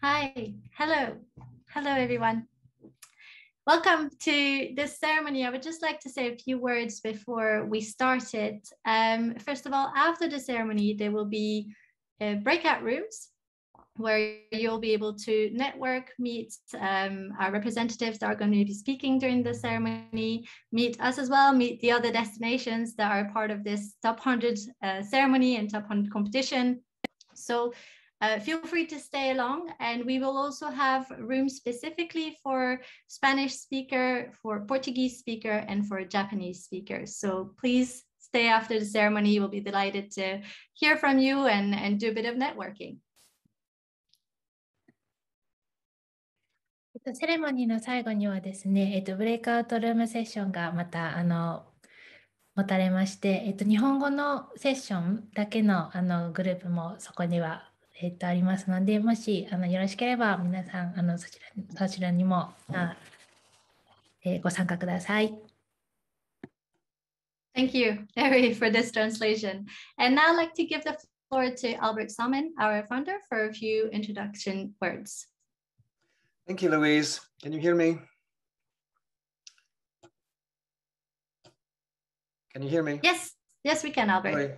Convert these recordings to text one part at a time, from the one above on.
Hi, hello everyone. Welcome to this ceremony. I would just like to say a few words before we start it. First of all, after the ceremony, there will be breakout rooms where you'll be able to network, meet our representatives that are going to be speaking during the ceremony, meet us as well, meet the other destinations that are part of this Top 100 ceremony and Top 100 competition. So feel free to stay along, and we will also have rooms specifically for Spanish speaker, for Portuguese speaker, and for Japanese speakers. So please stay after the ceremony. We'll be delighted to hear from you and do a bit of networking. セレモニーの最後にはですね、ブレイクアウトルームセッションがまた持たれまして、日本語のセッションだけのグループもそこにはありますので、もしよろしければ皆さんそちらにもご参加ください。Thank you, Mary, for this translation. And now I'd like to give the floor to Albert Salmon, our founder, for a few introduction words. Thank you, Louise. Can you hear me? Can you hear me? Yes, we can, Albert. Right.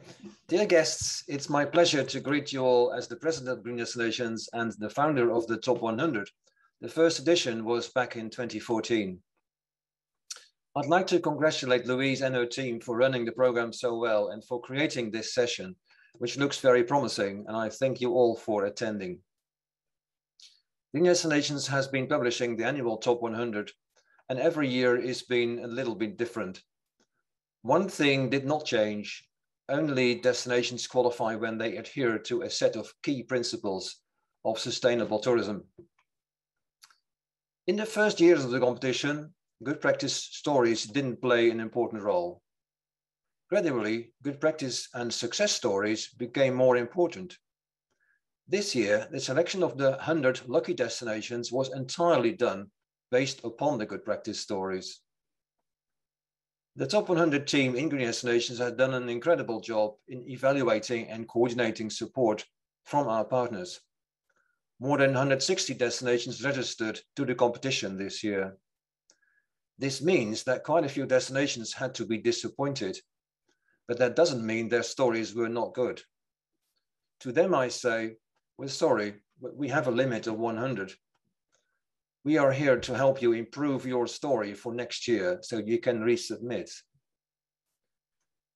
Dear guests, it's my pleasure to greet you all as the president of Green Destinations and the founder of the Top 100. The first edition was back in 2014. I'd like to congratulate Louise and her team for running the program so well and for creating this session, which looks very promising, and I thank you all for attending. Green Destinations has been publishing the annual Top 100, and every year it's been a little bit different. One thing did not change. Only destinations qualify when they adhere to a set of key principles of sustainable tourism. In the first years of the competition, good practice stories didn't play an important role. Gradually, good practice and success stories became more important. This year, the selection of the 100 lucky destinations was entirely done based upon the good practice stories. The Top 100 team in Green Destinations has done an incredible job in evaluating and coordinating support from our partners. More than 160 destinations registered to the competition this year. This means that quite a few destinations had to be disappointed, but that doesn't mean their stories were not good. To them, I say, we're sorry, but we have a limit of 100. We are here to help you improve your story for next year so you can resubmit.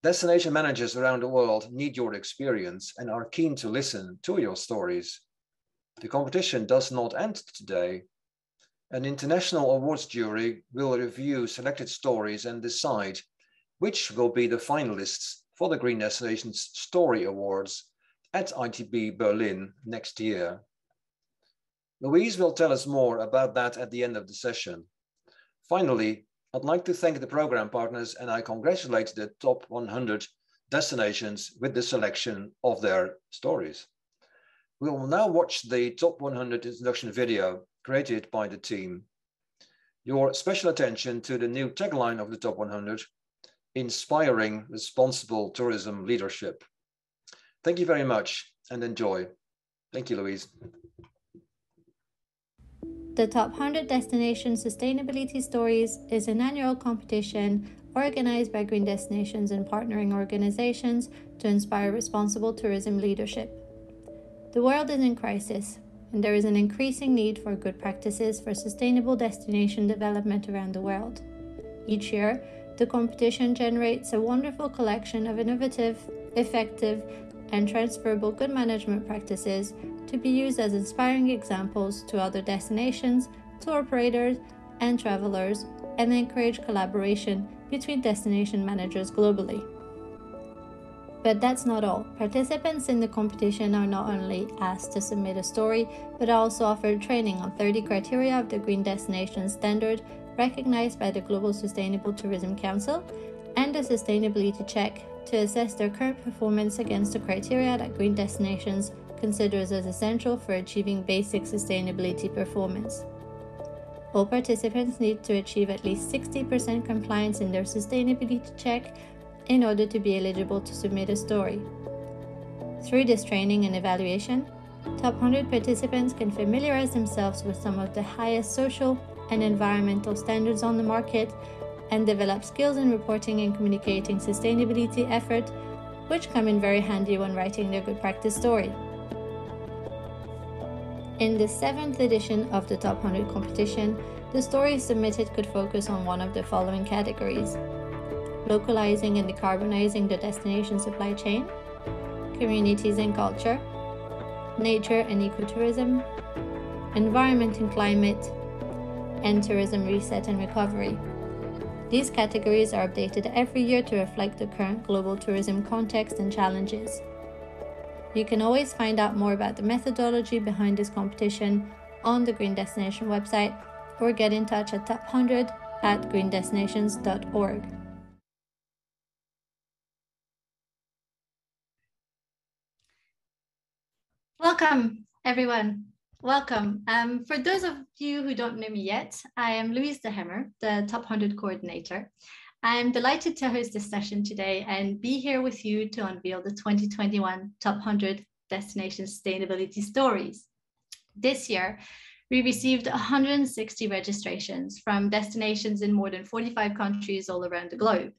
Destination managers around the world need your experience and are keen to listen to your stories. The competition does not end today. An international awards jury will review selected stories and decide which will be the finalists for the Green Destinations Story Awards at ITB Berlin next year. Louise will tell us more about that at the end of the session. Finally, I'd like to thank the program partners, and I congratulate the Top 100 destinations with the selection of their stories. We will now watch the Top 100 introduction video created by the team. Your special attention to the new tagline of the Top 100, inspiring responsible tourism leadership. Thank you very much and enjoy. Thank you, Louise. The Top 100 Destination Sustainability Stories is an annual competition organized by Green Destinations and partnering organizations to inspire responsible tourism leadership. The world is in crisis, and there is an increasing need for good practices for sustainable destination development around the world. Each year, the competition generates a wonderful collection of innovative, effective, and transferable good management practices to be used as inspiring examples to other destinations, tour operators, and travelers, and encourage collaboration between destination managers globally. But that's not all. Participants in the competition are not only asked to submit a story, but are also offered training on 30 criteria of the Green Destination Standard recognized by the Global Sustainable Tourism Council, and a sustainability check to assess their current performance against the criteria that Green Destinations considers as essential for achieving basic sustainability performance. All participants need to achieve at least 60% compliance in their sustainability check in order to be eligible to submit a story. Through this training and evaluation, Top 100 participants can familiarize themselves with some of the highest social and environmental standards on the market and develop skills in reporting and communicating sustainability effort, which come in very handy when writing their good practice story. In the 7th edition of the Top 100 competition, the stories submitted could focus on one of the following categories: localizing and decarbonizing the destination supply chain, communities and culture, nature and ecotourism, environment and climate, and tourism reset and recovery. These categories are updated every year to reflect the current global tourism context and challenges. You can always find out more about the methodology behind this competition on the Green Destination website or get in touch at top100@greendestinations.org. Welcome, everyone. Welcome. For those of you who don't know me yet, I am Louise de Hemmer, the Top 100 coordinator. I'm delighted to host this session today and be here with you to unveil the 2021 Top 100 Destination Sustainability Stories. This year, we received 160 registrations from destinations in more than 45 countries all around the globe.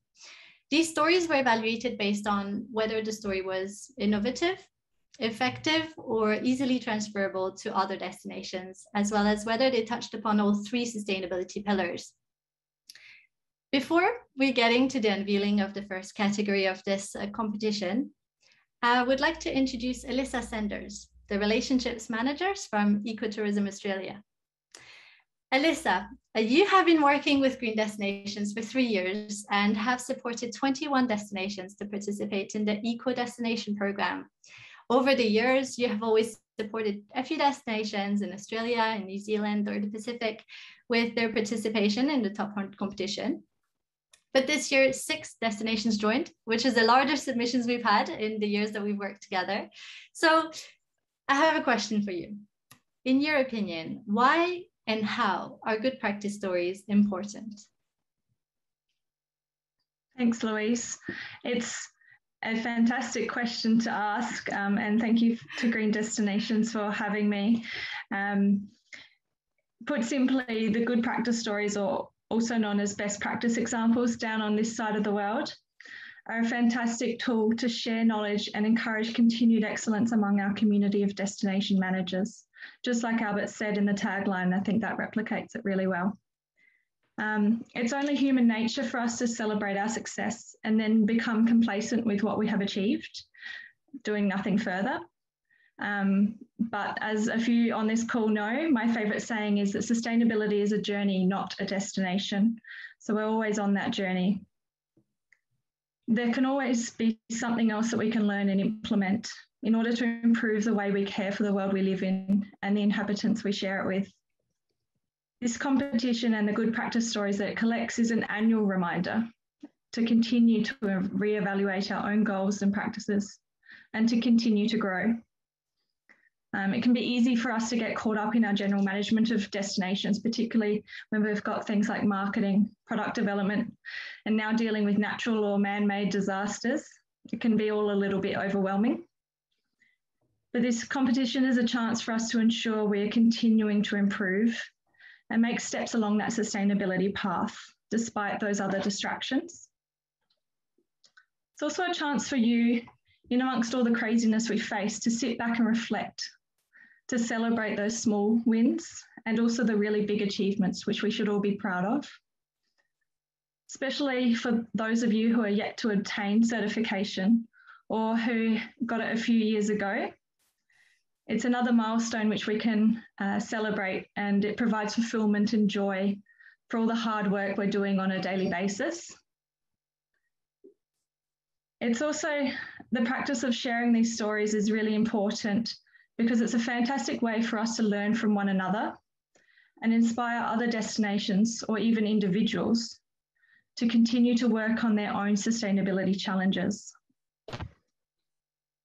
These stories were evaluated based on whether the story was innovative, effective, or easily transferable to other destinations, as well as whether they touched upon all 3 sustainability pillars. Before we get into the unveiling of the first category of this competition, I would like to introduce Alyssa Senders, the Relationships Managers from Ecotourism Australia. Alyssa, you have been working with Green Destinations for 3 years and have supported 21 destinations to participate in the Eco Destination Programme. Over the years, you have always supported a few destinations in Australia and New Zealand or the Pacific with their participation in the Top 100 competition. But this year, 6 destinations joined, which is the largest submissions we've had in the years that we've worked together. So I have a question for you. In your opinion, why and how are good practice stories important? Thanks, Louise. It's a fantastic question to ask, and thank you to Green Destinations for having me. Put simply, the good practice stories, or also known as best practice examples down on this side of the world, are a fantastic tool to share knowledge and encourage continued excellence among our community of destination managers. Just like Albert said in the tagline, I think that replicates it really well. It's only human nature for us to celebrate our success and then become complacent with what we have achieved, doing nothing further. But as a few on this call know, my favourite saying is that sustainability is a journey, not a destination. So we're always on that journey. There can always be something else that we can learn and implement in order to improve the way we care for the world we live in and the inhabitants we share it with. This competition and the good practice stories that it collects is an annual reminder to continue to reevaluate our own goals and practices and to continue to grow. It can be easy for us to get caught up in our general management of destinations, particularly when we've got things like marketing, product development, and now dealing with natural or man-made disasters. It can be all a little bit overwhelming. But this competition is a chance for us to ensure we are continuing to improve and make steps along that sustainability path, despite those other distractions. It's also a chance for you, in amongst all the craziness we face, to sit back and reflect, to celebrate those small wins and also the really big achievements, which we should all be proud of. Especially for those of you who are yet to obtain certification or who got it a few years ago. It's another milestone which we can celebrate, and it provides fulfillment and joy for all the hard work we're doing on a daily basis. It's also the practice of sharing these stories is really important because it's a fantastic way for us to learn from one another and inspire other destinations or even individuals to continue to work on their own sustainability challenges.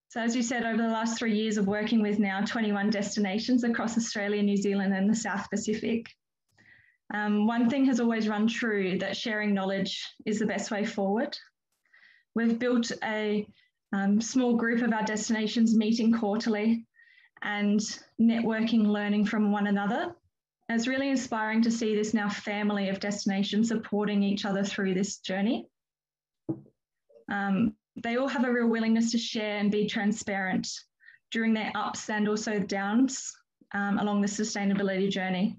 So as you said, over the last 3 years of working with now 21 destinations across Australia, New Zealand and the South Pacific, one thing has always run true, that sharing knowledge is the best way forward. We've built a small group of our destinations meeting quarterly, and networking, learning from one another. And it's really inspiring to see this now family of destinations supporting each other through this journey. They all have a real willingness to share and be transparent during their ups and also downs along the sustainability journey.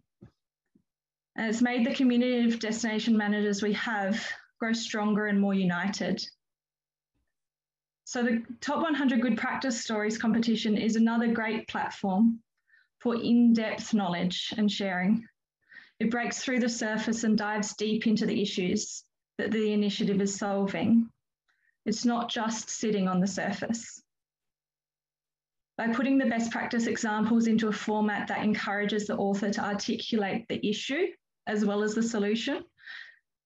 And it's made the community of destination managers we have grow stronger and more united. So the Top 100 Good Practice Stories competition is another great platform for in-depth knowledge and sharing. It breaks through the surface and dives deep into the issues that the initiative is solving. It's not just sitting on the surface. By putting the best practice examples into a format that encourages the author to articulate the issue as well as the solution,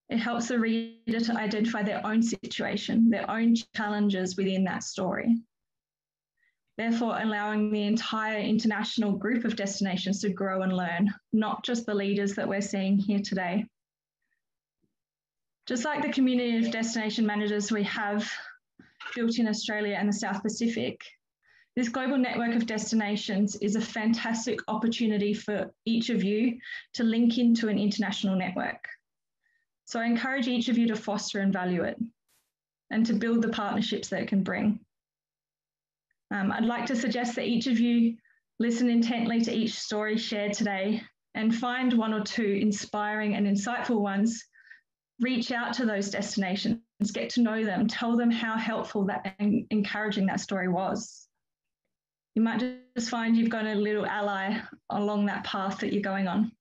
it helps the reader to identify their own situation, their own challenges within that story. Therefore, allowing the entire international group of destinations to grow and learn, not just the leaders that we're seeing here today. Just like the community of destination managers we have built in Australia and the South Pacific, this global network of destinations is a fantastic opportunity for each of you to link into an international network. So I encourage each of you to foster and value it and to build the partnerships that it can bring. I'd like to suggest that each of you listen intently to each story shared today and find one or two inspiring and insightful ones. Reach out to those destinations, get to know them, tell them how helpful that and encouraging that story was. You might just find you've got a little ally along that path that you're going on.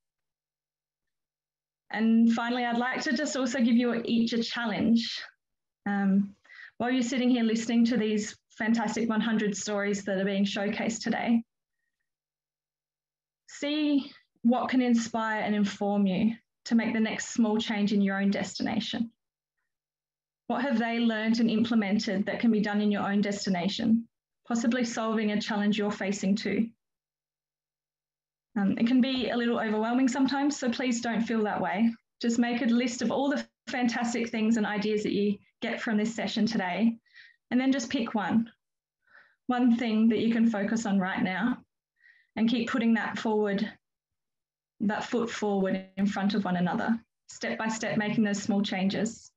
And finally, I'd like to just also give you each a challenge. While you're sitting here listening to these fantastic 100 stories that are being showcased today, see what can inspire and inform you to make the next small change in your own destination. What have they learned and implemented that can be done in your own destination, possibly solving a challenge you're facing too? It can be a little overwhelming sometimes, so please don't feel that way. Just make a list of all the fantastic things and ideas that you get from this session today, and then just pick one thing that you can focus on right now and keep putting that forward, that foot forward in front of one another, step by step, making those small changes.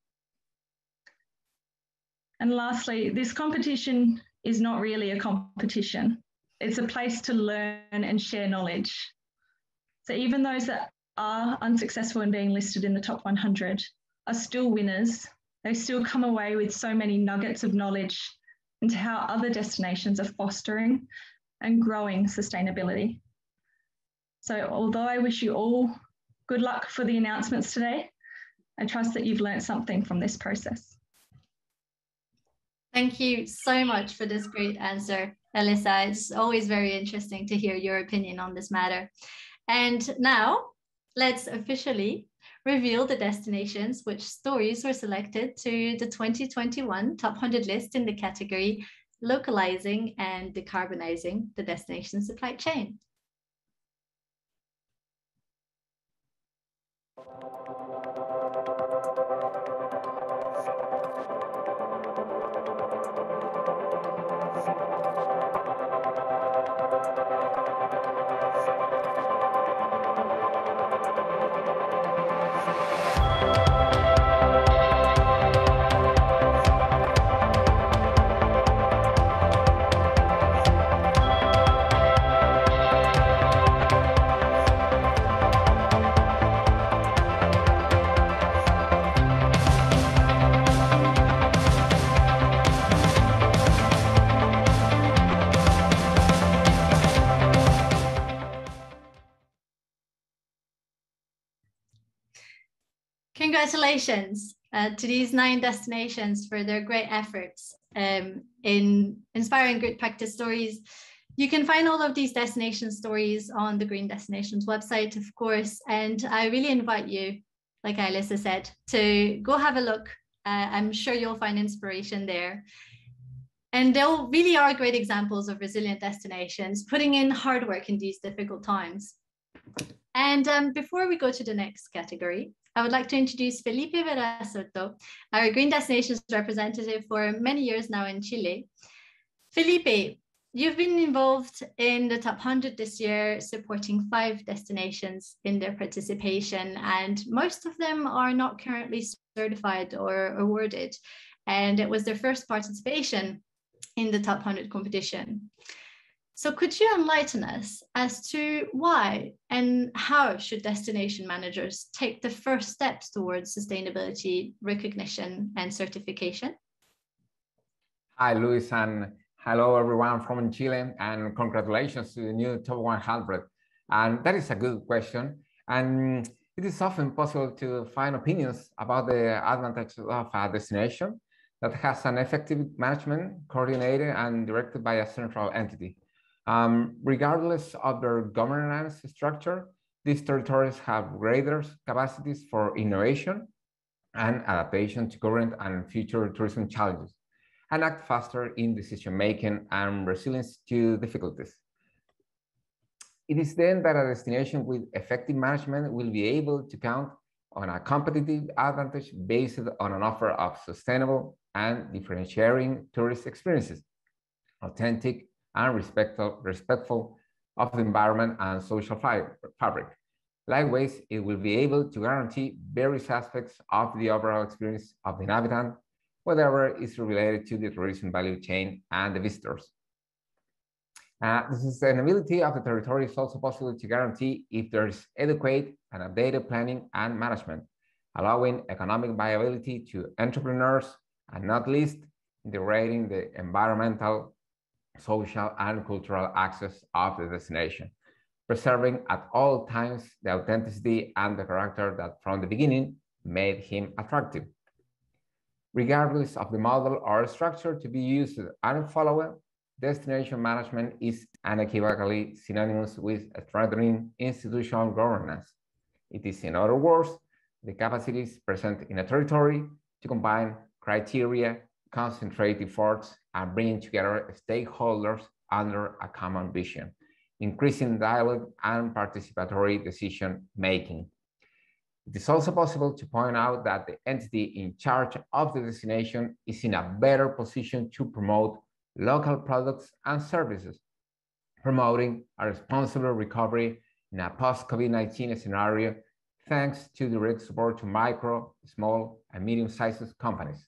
And lastly, this competition is not really a competition. It's a place to learn and share knowledge. So even those that are unsuccessful in being listed in the top 100 are still winners. They still come away with so many nuggets of knowledge into how other destinations are fostering and growing sustainability. So although I wish you all good luck for the announcements today, I trust that you've learned something from this process. Thank you so much for this great answer, Alyssa. It's always very interesting to hear your opinion on this matter. And now let's officially reveal the destinations which stories were selected to the 2021 Top 100 list in the category Localizing and Decarbonizing the Destination Supply Chain. Congratulations to these 9 destinations for their great efforts in inspiring good practice stories. You can find all of these destination stories on the Green Destinations website, of course, and I really invite you, like Alyssa said, to go have a look. I'm sure you'll find inspiration there. And they really are great examples of resilient destinations, putting in hard work in these difficult times. And before we go to the next category, I would like to introduce Felipe Vera Soto, our Green Destinations representative for many years now in Chile. Felipe, You've been involved in the top 100 this year, supporting 5 destinations in their participation, and most of them are not currently certified or awarded. And it was their first participation in the top 100 competition. So could you enlighten us as to why and how should destination managers take the first steps towards sustainability recognition and certification? Hi, Luis, and hello everyone from Chile, and congratulations to the new top 100. And that is a good question. And it is often possible to find opinions about the advantages of a destination that has an effective management coordinated and directed by a central entity. Regardless of their governance structure, these territories have greater capacities for innovation and adaptation to current and future tourism challenges, and act faster in decision-making and resilience to difficulties. It is then that a destination with effective management will be able to count on a competitive advantage based on an offer of sustainable and differentiating tourist experiences, authentic and respectful of the environment and social fabric. Likewise, it will be able to guarantee various aspects of the overall experience of the inhabitant, whatever is related to the tourism value chain and the visitors. The sustainability of the territory is also possible to guarantee if there is adequate and updated planning and management, allowing economic viability to entrepreneurs, and not least, integrating the environmental, social, and cultural access of the destination, preserving at all times the authenticity and the character that from the beginning made him attractive. Regardless of the model or structure to be used and followed, destination management is unequivocally synonymous with strengthening institutional governance. It is, in other words, the capacities present in a territory to combine criteria, concentrate efforts, and bring together stakeholders under a common vision, increasing dialogue and participatory decision-making. It is also possible to point out that the entity in charge of the destination is in a better position to promote local products and services, promoting a responsible recovery in a post-COVID-19 scenario, thanks to direct support to micro, small, and medium-sized companies.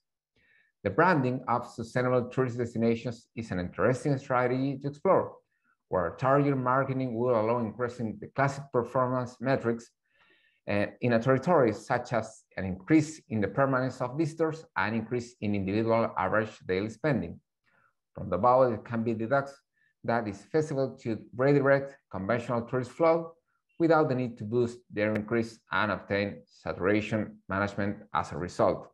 The branding of sustainable tourist destinations is an interesting strategy to explore, where target marketing will allow increasing the classic performance metrics in a territory, such as an increase in the permanence of visitors and increase in individual average daily spending. From the above, it can be deducted that it's feasible to redirect conventional tourist flow without the need to boost their increase and obtain saturation management as a result.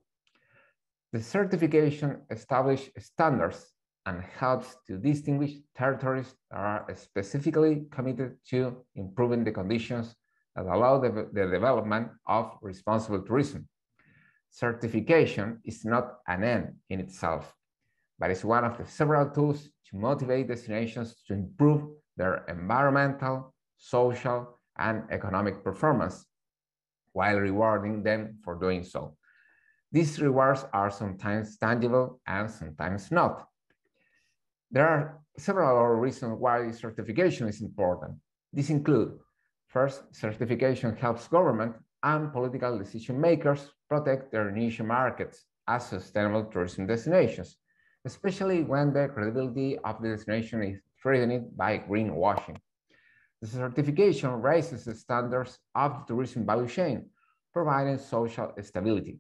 The certification establishes standards and helps to distinguish territories that are specifically committed to improving the conditions that allow the development of responsible tourism. Certification is not an end in itself, but is one of the several tools to motivate destinations to improve their environmental, social, and economic performance, while rewarding them for doing so. These rewards are sometimes tangible and sometimes not. There are several reasons why certification is important. These include: first, certification helps government and political decision makers protect their niche markets as sustainable tourism destinations, especially when the credibility of the destination is threatened by greenwashing. The certification raises the standards of the tourism value chain, providing social stability.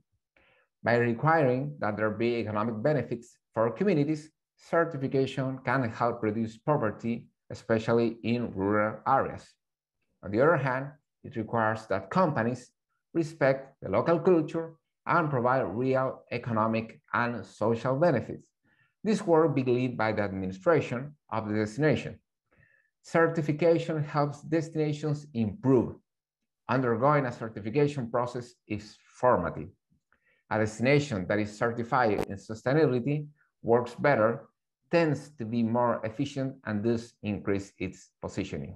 By requiring that there be economic benefits for communities, certification can help reduce poverty, especially in rural areas. On the other hand, it requires that companies respect the local culture and provide real economic and social benefits. This work be led by the administration of the destination. Certification helps destinations improve. Undergoing a certification process is formative. A destination that is certified in sustainability works better, tends to be more efficient, and thus increase its positioning.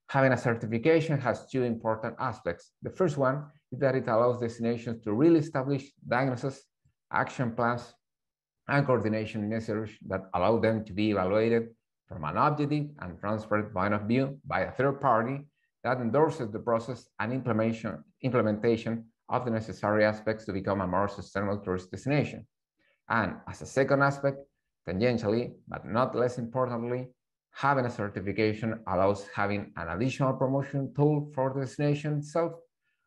Having a certification has two important aspects. The first one is that it allows destinations to really establish diagnosis, action plans, and coordination necessary that allow them to be evaluated from an objective and transparent point of view by a third party that endorses the process and implementation of the necessary aspects to become a more sustainable tourist destination. And as a second aspect, tangentially, but not less importantly, having a certification allows having an additional promotion tool for the destination itself,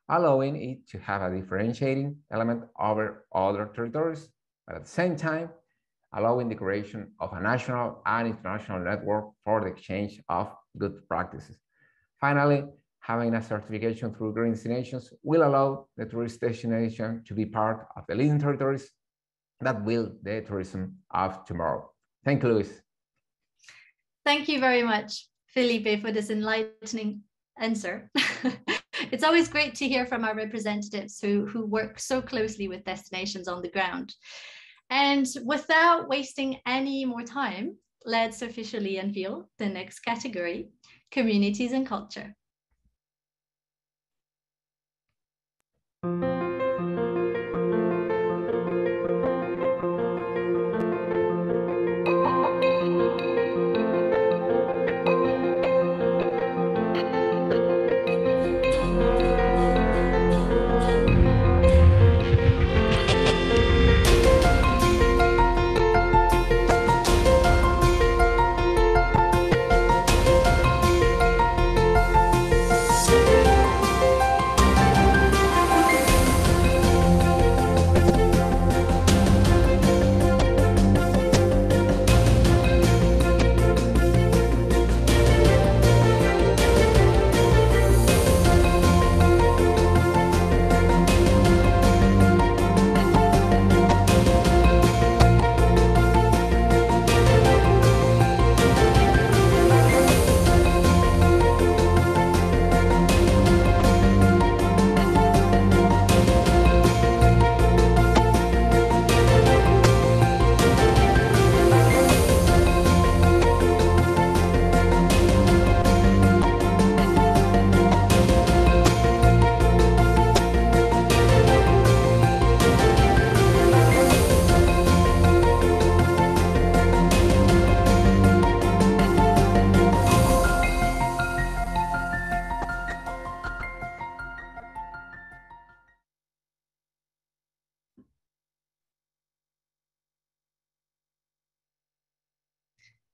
allowing it to have a differentiating element over other territories, but at the same time, allowing the creation of a national and international network for the exchange of good practices. Finally, having a certification through green destinations will allow the tourist destination to be part of the leading territories that build the tourism of tomorrow. Thank you, Luis. Thank you very much, Felipe, for this enlightening answer. It's always great to hear from our representatives who work so closely with destinations on the ground. And without wasting any more time, let's officially unveil the next category, communities and culture.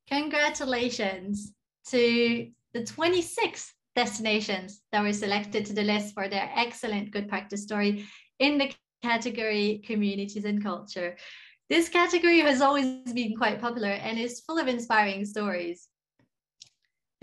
Congratulations to the 26 destinations that were selected to the list for their excellent good practice story in the category communities and culture. This category has always been quite popular and is full of inspiring stories.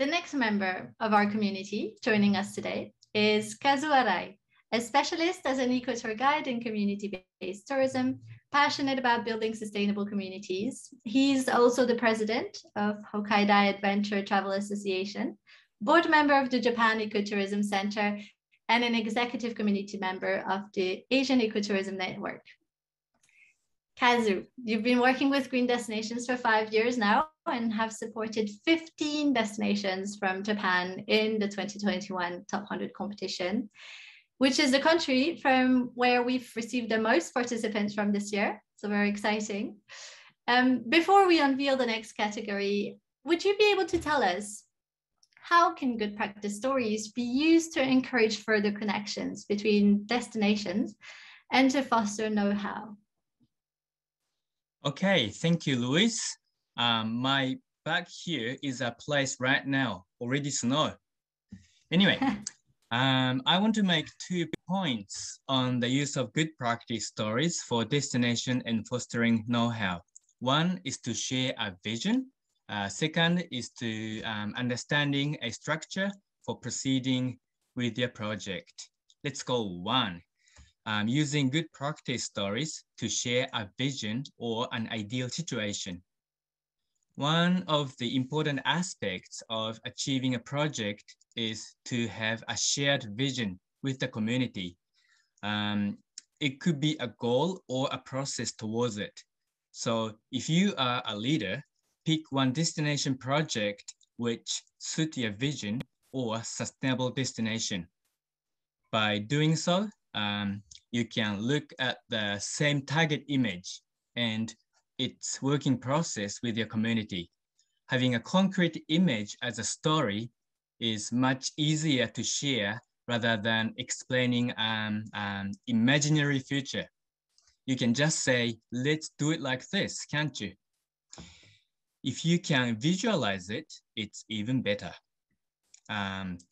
The next member of our community joining us today is Kazu Arai, a specialist as an eco-tour guide in community-based tourism, passionate about building sustainable communities. He's also the president of Hokkaido Adventure Travel Association, board member of the Japan Ecotourism Center, and an executive community member of the Asian Ecotourism Network. Kazu, you've been working with Green Destinations for 5 years now and have supported 15 destinations from Japan in the 2021 Top 100 competition, which is the country from where we've received the most participants from this year. So very exciting. Before we unveil the next category, would you be able to tell us how can good practice stories be used to encourage further connections between destinations and to foster know-how? Okay, thank you, Luis. My back here is a place right now, already snow. Anyway, I want to make 2 points on the use of good practice stories for destination and fostering know-how. One is to share a vision. Second is to understanding a structure for proceeding with your project. Let's go 1. Using good practice stories to share a vision or an ideal situation. One of the important aspects of achieving a project is to have a shared vision with the community. It could be a goal or a process towards it. So if you are a leader, pick one destination project which suits your vision or sustainable destination. By doing so, you can look at the same target image and its working process with your community. having a concrete image as a story is much easier to share rather than explaining an imaginary future. You can just say, let's do it like this, can't you? If you can visualize it, it's even better.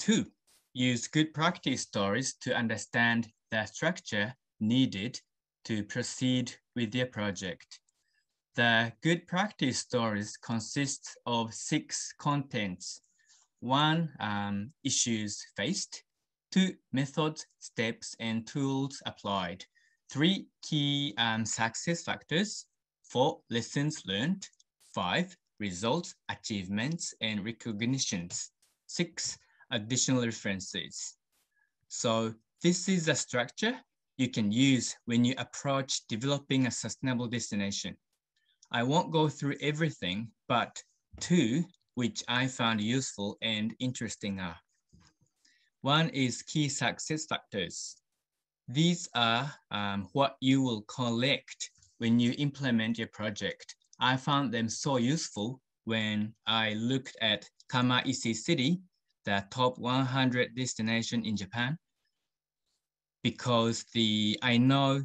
2, use good practice stories to understand the structure needed to proceed with your project. The good practice stories consist of 6 contents. 1, issues faced. 2, methods, steps, and tools applied. 3, key success factors. 4, lessons learned. 5, results, achievements, and recognitions. 6, additional references. So this is a structure you can use when you approach developing a sustainable destination. I won't go through everything, but 2 which I found useful and interesting are. 1 is key success factors. These are what you will collect when you implement your project. I found them so useful when I looked at Kamaisi City, the top 100 destination in Japan, because I know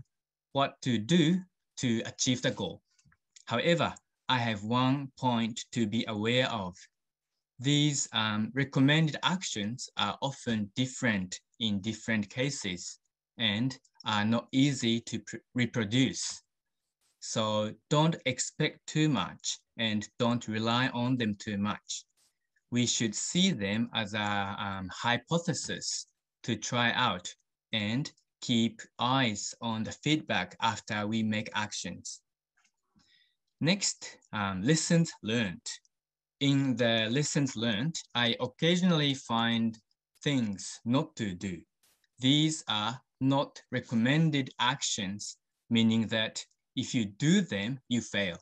what to do to achieve the goal. However, I have 1 point to be aware of. These recommended actions are often different in different cases and are not easy to reproduce. So don't expect too much and don't rely on them too much. We should see them as a hypothesis to try out and keep eyes on the feedback after we make actions. Next, lessons learned. In the lessons learned, I occasionally find things not to do. These are not recommended actions, meaning that if you do them, you fail.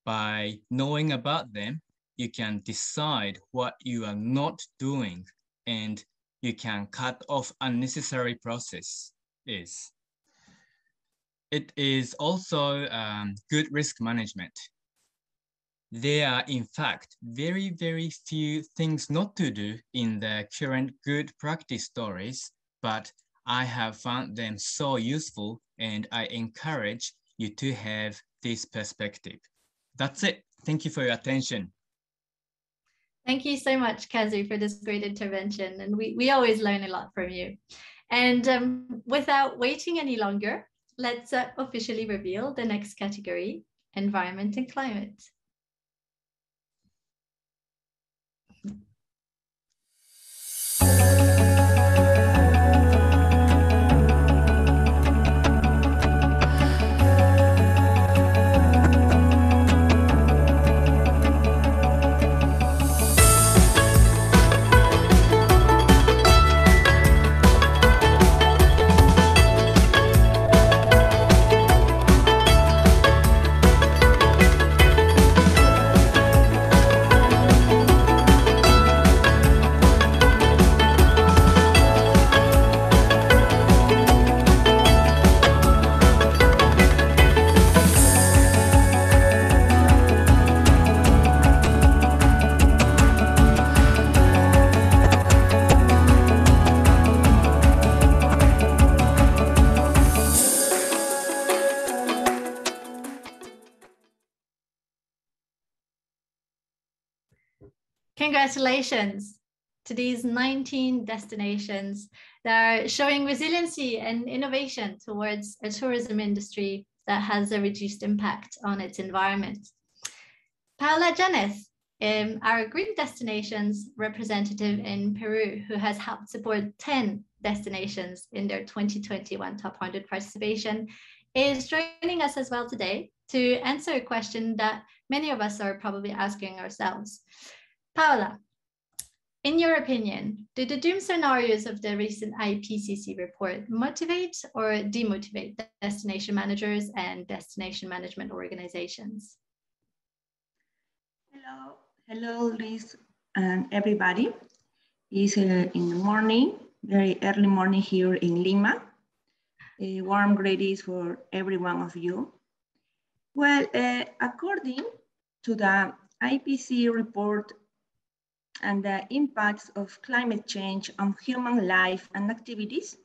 By knowing about them, you can decide what you are not doing and you can cut off unnecessary processes. It is also good risk management. There are, in fact, very, very few things not to do in the current good practice stories, but I have found them so useful and I encourage you to have this perspective. That's it. Thank you for your attention. Thank you so much, Kazu, for this great intervention. And we always learn a lot from you. And without waiting any longer, let's officially reveal the next category, environment and climate. Congratulations to these 19 destinations that are showing resiliency and innovation towards a tourism industry that has a reduced impact on its environment. Paula Janez, our Green Destinations representative in Peru, who has helped support 10 destinations in their 2021 Top 100 participation, is joining us as well today to answer a question that many of us are probably asking ourselves. Paula, in your opinion, do the doom scenarios of the recent IPCC report motivate or demotivate destination managers and destination management organizations? Hello, Liz and everybody. It's in the morning, very early morning here in Lima. Warm greetings for every one of you. Well, according to the IPCC report and the impacts of climate change on human life and activities,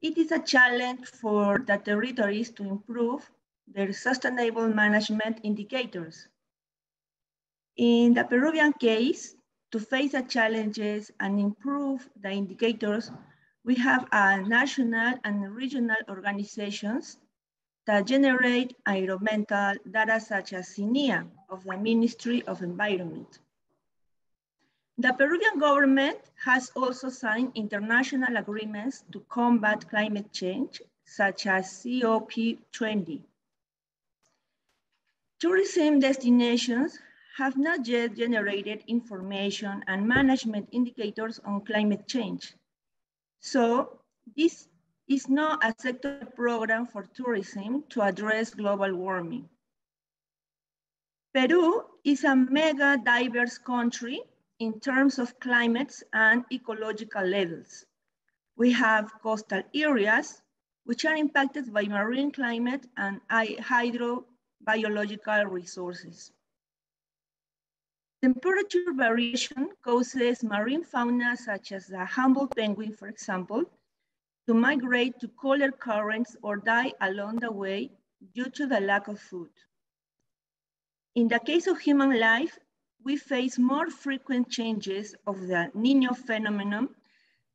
it is a challenge for the territories to improve their sustainable management indicators. In the Peruvian case, to face the challenges and improve the indicators, we have national and regional organizations that generate environmental data such as CINEA of the Ministry of Environment. The Peruvian government has also signed international agreements to combat climate change, such as COP20. Tourism destinations have not yet generated information and management indicators on climate change. So this is not a sector program for tourism to address global warming. Peru is a mega diverse country in terms of climates and ecological levels. We have coastal areas which are impacted by marine climate and hydrobiological resources. Temperature variation causes marine fauna such as the humboldt penguin, for example, to migrate to colder currents or die along the way due to the lack of food. In the case of human life, we face more frequent changes of the Niño phenomenon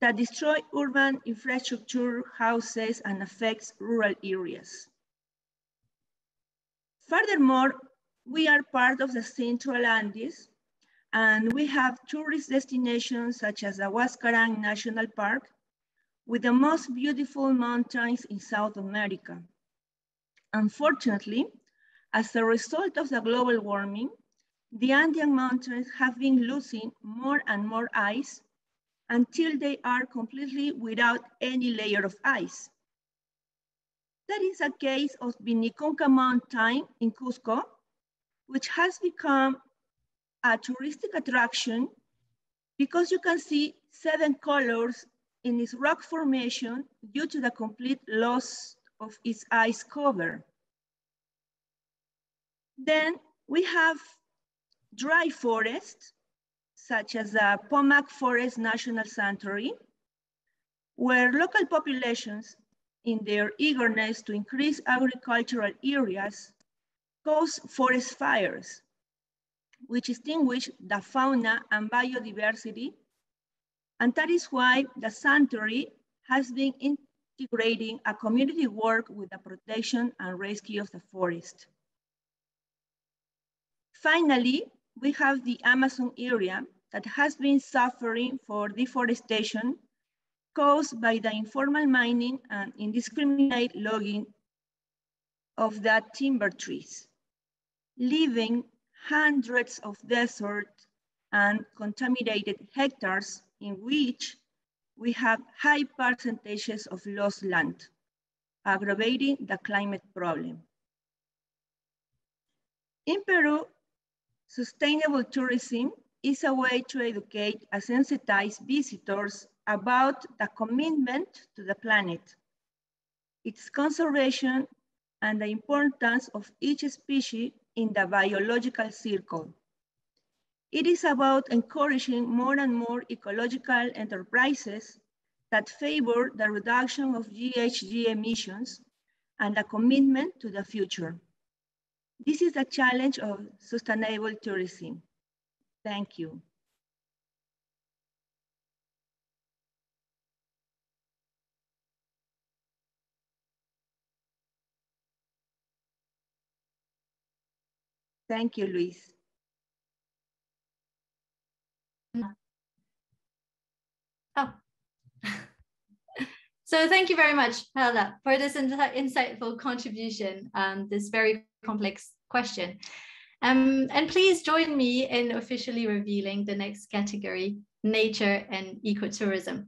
that destroy urban infrastructure, houses, and affects rural areas. Furthermore, we are part of the Central Andes, and we have tourist destinations such as the Huascarán National Park, with the most beautiful mountains in South America. Unfortunately, as a result of the global warming, the Andean mountains have been losing more and more ice until they are completely without any layer of ice. That is a case of Vinicunca Mountain in Cusco, which has become a touristic attraction because you can see 7 colors in its rock formation due to the complete loss of its ice cover. Then we have dry forests, such as the Pomac Forest National Sanctuary, where local populations, in their eagerness to increase agricultural areas, cause forest fires, which extinguish the fauna and biodiversity. And that is why the sanctuary has been integrating a community work with the protection and rescue of the forest. Finally, we have the Amazon area that has been suffering for deforestation caused by the informal mining and indiscriminate logging of the timber trees, leaving hundreds of desert and contaminated hectares in which we have high percentages of lost land, aggravating the climate problem. In Peru, sustainable tourism is a way to educate and sensitize visitors about the commitment to the planet, its conservation, and the importance of each species in the biological circle. It is about encouraging more and more ecological enterprises that favor the reduction of GHG emissions and a commitment to the future. This is the challenge of sustainable tourism. Thank you. Thank you, Luis. Oh. So thank you very much, Helga, for this insightful contribution, this very complex question. And please join me in officially revealing the next category, nature and ecotourism.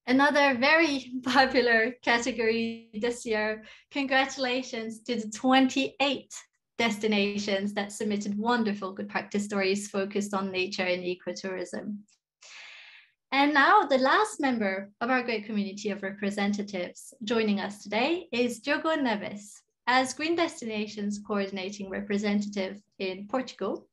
Another very popular category this year. Congratulations to the 28 destinations that submitted wonderful good practice stories focused on nature and ecotourism. And now the last member of our great community of representatives joining us today is Diogo Neves. As Green Destinations Coordinating Representative in Portugal,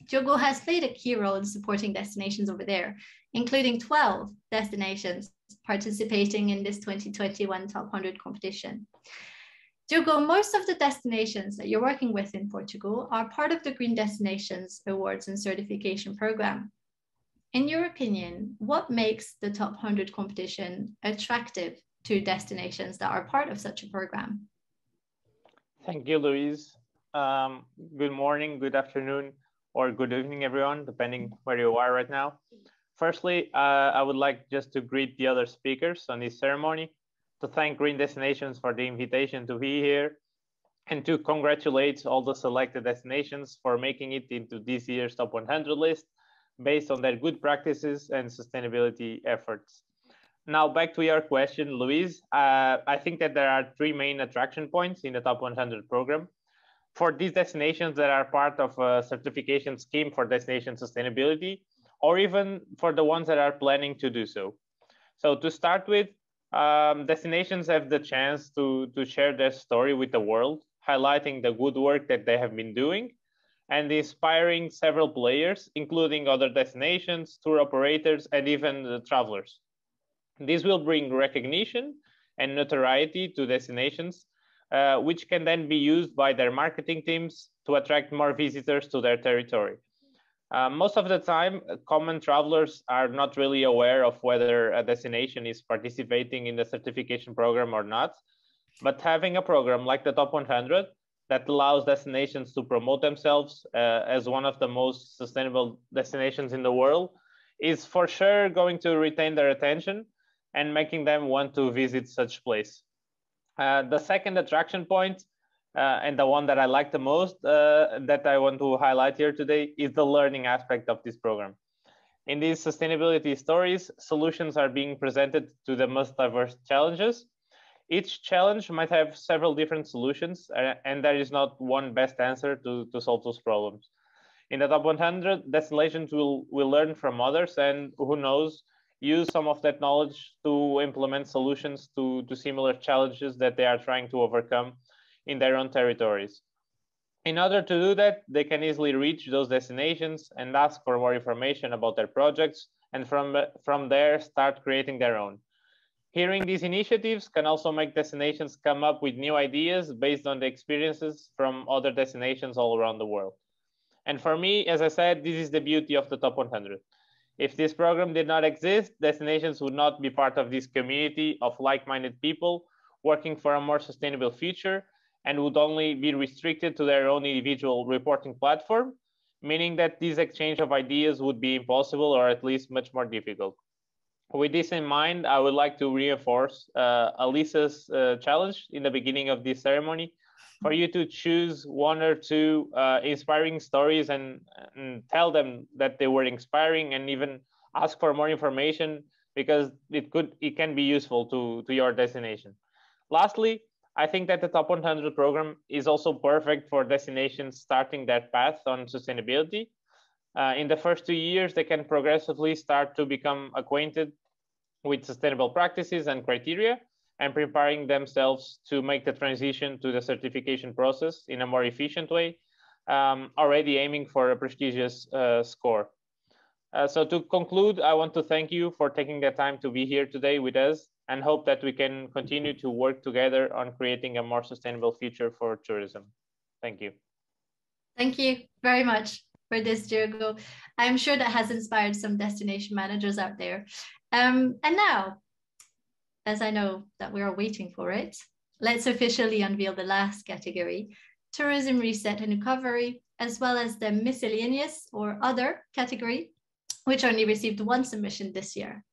Diogo has played a key role in supporting destinations over there, including 12 destinations participating in this 2021 Top 100 competition. Diogo, most of the destinations that you're working with in Portugal are part of the Green Destinations Awards and Certification Program. In your opinion, what makes the Top 100 competition attractive to destinations that are part of such a program? Thank you, Louise. Good morning, good afternoon, or good evening, everyone, depending where you are right now. Firstly, I would like just to greet the other speakers on this ceremony, to thank Green Destinations for the invitation to be here, and to congratulate all the selected destinations for making it into this year's Top 100 list based on their good practices and sustainability efforts. Now, back to your question, Louise. I think that there are three main attraction points in the Top 100 program. For these destinations that are part of a certification scheme for destination sustainability, or even for the ones that are planning to do so. So to start with, destinations have the chance to share their story with the world, highlighting the good work that they have been doing and inspiring several players, including other destinations, tour operators, and even the travelers. This will bring recognition and notoriety to destinations, which can then be used by their marketing teams to attract more visitors to their territory. Most of the time, common travelers are not really aware of whether a destination is participating in the certification program or not. But having a program like the Top 100 that allows destinations to promote themselves as one of the most sustainable destinations in the world is for sure going to retain their attention and making them want to visit such place. The second attraction point, and the one that I like the most that I want to highlight here today, is the learning aspect of this program. In these sustainability stories, solutions are being presented to the most diverse challenges. Each challenge might have several different solutions, and there is not one best answer to solve those problems. In the Top 100, destinations will learn from others, and who knows, use some of that knowledge to implement solutions to similar challenges that they are trying to overcome in their own territories. In order to do that, they can easily reach those destinations and ask for more information about their projects, and from there start creating their own. Hearing these initiatives can also make destinations come up with new ideas based on the experiences from other destinations all around the world. And for me, as I said, this is the beauty of the Top 100. If this program did not exist, destinations would not be part of this community of like-minded people working for a more sustainable future, and would only be restricted to their own individual reporting platform, meaning that this exchange of ideas would be impossible, or at least much more difficult. With this in mind, I would like to reinforce Alisa's challenge in the beginning of this ceremony for you to choose one or two inspiring stories and tell them that they were inspiring, and even ask for more information, because it can be useful to your destination. Lastly, I think that the Top 100 program is also perfect for destinations starting their path on sustainability. In the first 2 years, they can progressively start to become acquainted with sustainable practices and criteria, and preparing themselves to make the transition to the certification process in a more efficient way, already aiming for a prestigious score. So to conclude, I want to thank you for taking the time to be here today with us, and hope that we can continue to work together on creating a more sustainable future for tourism. Thank you. Thank you very much for this, Diogo. I'm sure that has inspired some destination managers out there. And now, as I know that we are waiting for it, let's officially unveil the last category, tourism reset and recovery, as well as the miscellaneous or other category, which only received one submission this year.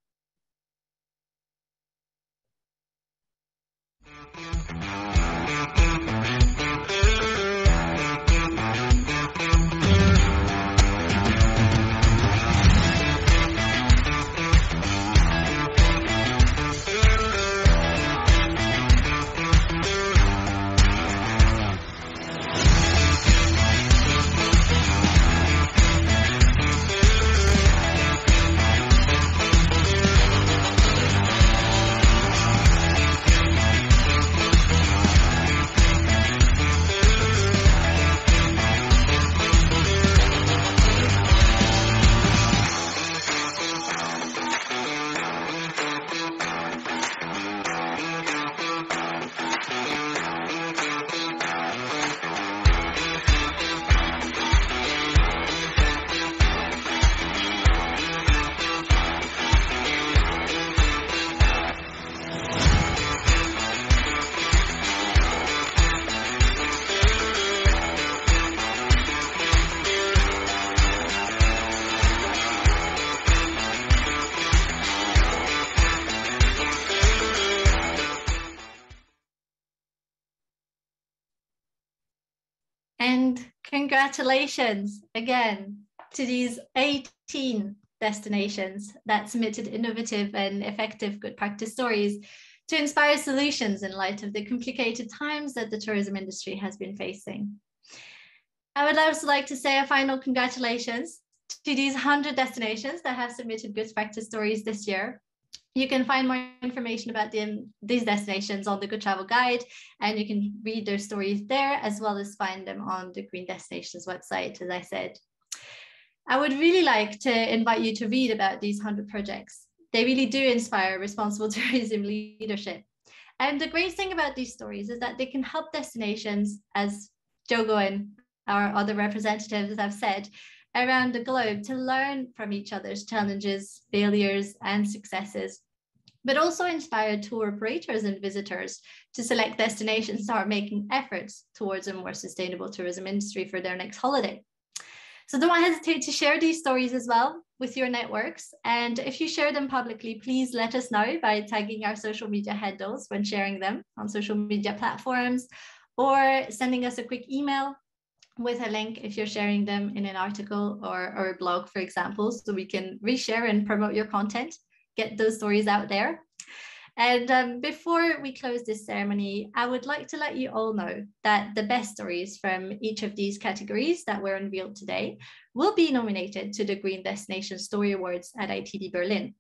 And congratulations again to these 18 destinations that submitted innovative and effective good practice stories to inspire solutions in light of the complicated times that the tourism industry has been facing. I would also like to say a final congratulations to these 100 destinations that have submitted good practice stories this year. You can find more information about these destinations on the Good Travel Guide, and you can read their stories there, as well as find them on the Green Destinations website, as I said. I would really like to invite you to read about these 100 projects. They really do inspire responsible tourism leadership. And the great thing about these stories is that they can help destinations, as Jogo and our other representatives have said, around the globe to learn from each other's challenges, failures, and successes, but also inspire tour operators and visitors to select destinations that are making efforts towards a more sustainable tourism industry for their next holiday. So don't hesitate to share these stories as well with your networks. And if you share them publicly, please let us know by tagging our social media handles when sharing them on social media platforms, or sending us a quick email with a link if you're sharing them in an article or a blog, for example, so we can reshare and promote your content, get those stories out there. And before we close this ceremony, I would like to let you all know that the best stories from each of these categories that were unveiled today will be nominated to the Green Destination Story Awards at ITD Berlin.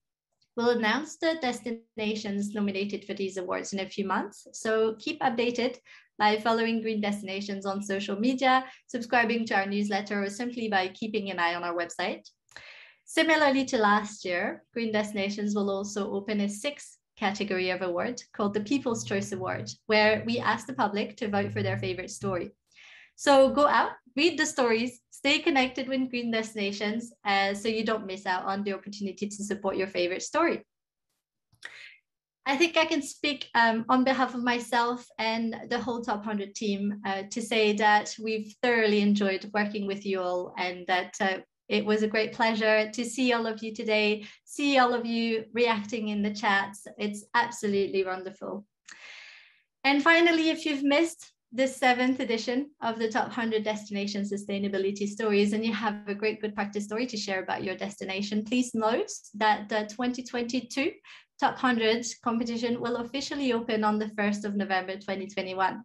We'll announce the destinations nominated for these awards in a few months, so keep updated by following Green Destinations on social media, subscribing to our newsletter, or simply by keeping an eye on our website. Similarly to last year, Green Destinations will also open a 6th category of award called the People's Choice Award, where we ask the public to vote for their favorite story. So go out, read the stories, stay connected with Green Destinations so you don't miss out on the opportunity to support your favorite story. I think I can speak on behalf of myself and the whole Top 100 team to say that we've thoroughly enjoyed working with you all, and that it was a great pleasure to see all of you today, see all of you reacting in the chats. It's absolutely wonderful. And finally, if you've missed this 7th edition of the Top 100 Destination Sustainability Stories and you have a great good practice story to share about your destination, please note that the 2022 Top 100 competition will officially open on the 1st of November 2021.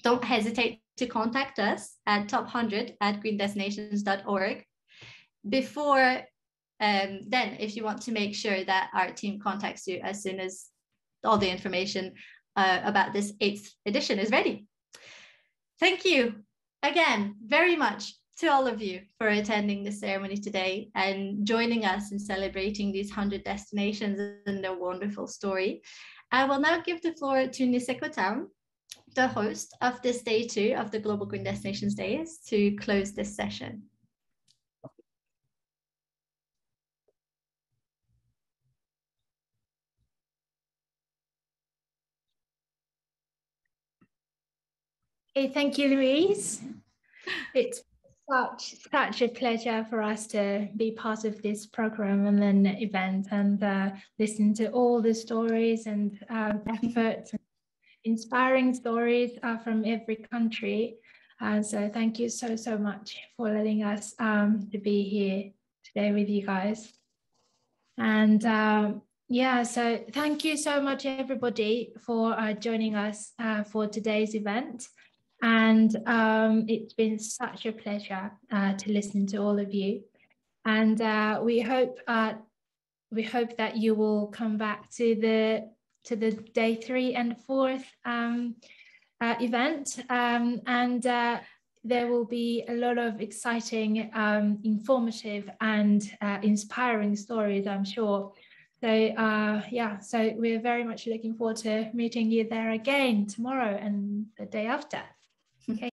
Don't hesitate to contact us at top100@greendestinations.org. Before then, if you want to make sure that our team contacts you as soon as all the information about this 8th edition is ready. Thank you again very much to all of you for attending the ceremony today and joining us in celebrating these 100 destinations and their wonderful story. I will now give the floor to Niseko Town, the host of this day 2 of the Global Green Destinations Days, to close this session. Okay, thank you, Louise. It's such a pleasure for us to be part of this program and then event and listen to all the stories and efforts, inspiring stories from every country. So thank you so much for letting us to be here today with you guys. And yeah, so thank you so much, everybody, for joining us for today's event. And it's been such a pleasure to listen to all of you. And we hope that you will come back to the day 3 and 4th event. And there will be a lot of exciting, informative and inspiring stories, I'm sure. So yeah, so we're very much looking forward to meeting you there again tomorrow and the day after.